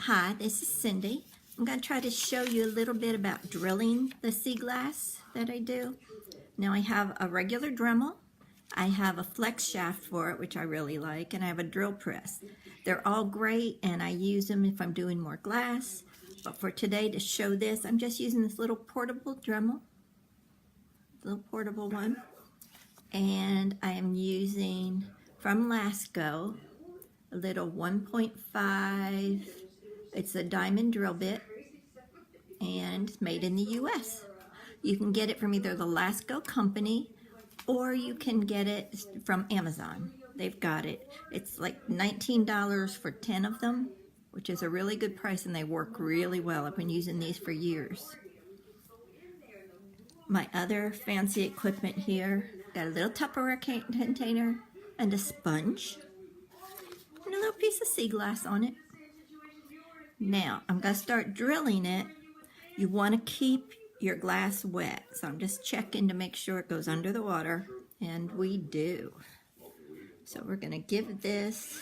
Hi, this is Cindy. I'm going to try to show you a little bit about drilling the sea glass that I do. Now I have a regular Dremel, I have a flex shaft for it, which I really like, and I have a drill press. They're all great and I use them if I'm doing more glass, but for today to show this, I'm just using this little portable Dremel, little portable one, and I am using from Lasco a little 1.5. It's a diamond drill bit and made in the US. You can get it from either the Lasco company or you can get it from Amazon. They've got it. It's like $19 for 10 of them, which is a really good price, and they work really well. I've been using these for years. My other fancy equipment here, got a little Tupperware container and a sponge and a little piece of sea glass on it. Now, I'm going to start drilling it. You want to keep your glass wet, so I'm just checking to make sure it goes under the water, and we do. So we're going to give this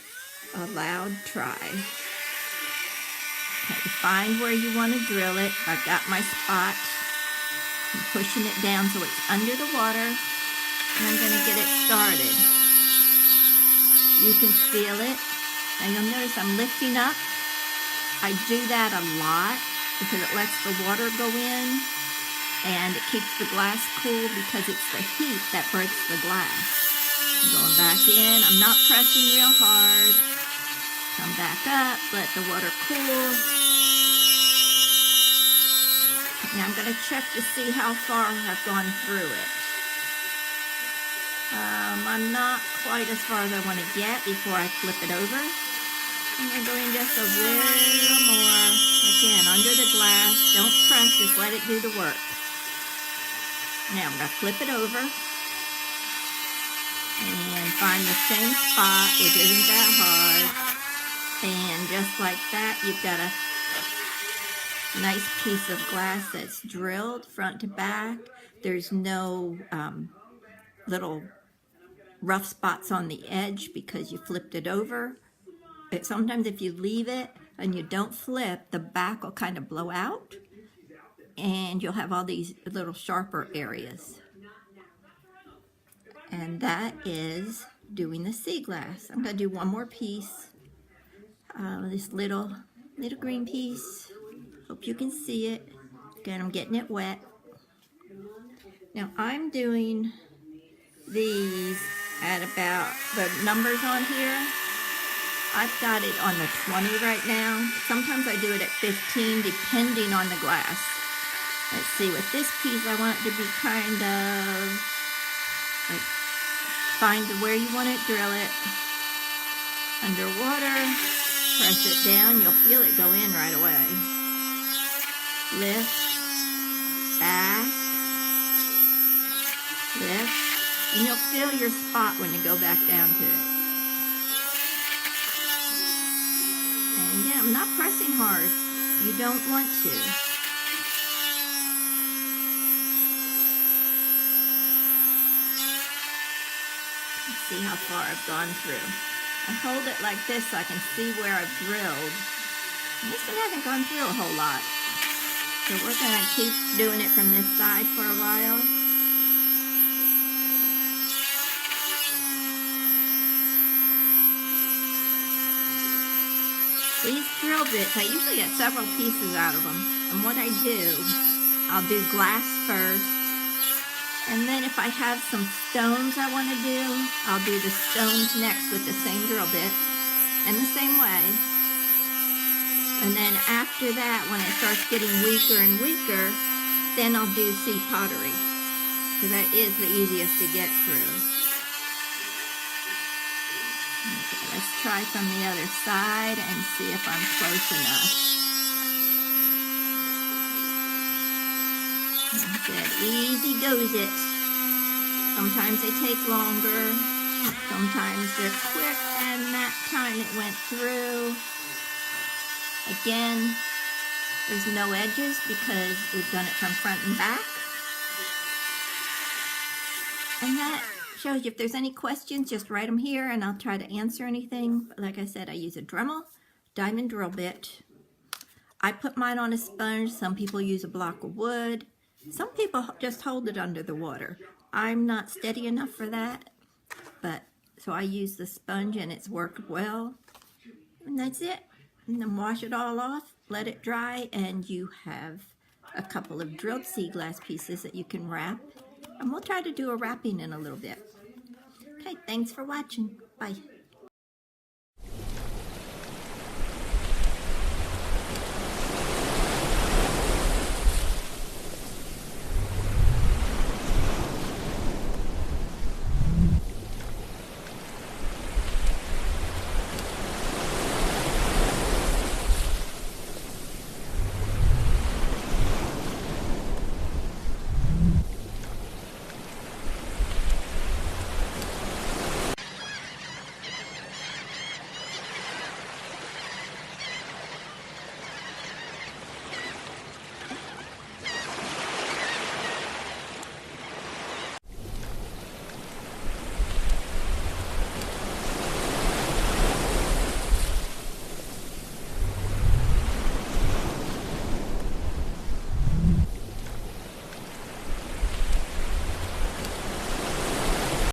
a loud try. Okay, find where you want to drill it. I've got my spot. I'm pushing it down so it's under the water, and I'm going to get it started. You can feel it. Now you'll notice I'm lifting up. I do that a lot because it lets the water go in and it keeps the glass cool because it's the heat that breaks the glass. I'm going back in. I'm not pressing real hard. Come back up. Let the water cool. Now I'm going to check to see how far I've gone through it. I'm not quite as far as I want to get before I flip it over. I'm going to go in just a little more. Again, under the glass. Don't press, just let it do the work. Now I'm going to flip it over and find the same spot, which isn't that hard. And just like that, you've got a nice piece of glass that's drilled front to back. There's no little rough spots on the edge because you flipped it over. Sometimes if you leave it and you don't flip, the back will kind of blow out and you'll have all these little sharper areas. And that is doing the sea glass. I'm going to do one more piece. This little green piece. Hope you can see it. Again, I'm getting it wet. Now I'm doing these at about the numbers on here. I've got it on the 20 right now. Sometimes I do it at 15 depending on the glass. Let's see, with this piece I want it to be kind of like, find where you want to drill it. Underwater, press it down, you'll feel it go in right away. Lift, back, lift, and you'll feel your spot when you go back down to it. And again, I'm not pressing hard. You don't want to. Let's see how far I've gone through. I hold it like this so I can see where I've drilled. And this one hasn't gone through a whole lot. So we're going to keep doing it from this side for a while. These drill bits, I usually get several pieces out of them. And what I do, I'll do glass first. And then if I have some stones I want to do, I'll do the stones next with the same drill bit. And the same way. And then after that, when it starts getting weaker and weaker, then I'll do sea pottery. Because that is the easiest to get through. Okay, let's try from the other side and see if I'm close enough. Good, easy goes it. Sometimes they take longer, sometimes they're quick, and that time it went through. Again, there's no edges because we've done it from front and back. And that shows you if there's any questions, just write them here and I'll try to answer anything. Like I said, I use a Dremel diamond drill bit I put mine on a sponge. Some people use a block of wood. Some people just hold it under the water. I'm not steady enough for that, but so I use the sponge and it's worked well. And that's it. And then wash it all off, let it dry, and you have a couple of drilled sea glass pieces that you can wrap. And we'll try to do a wrapping in a little bit. Okay, thanks for watching. Bye.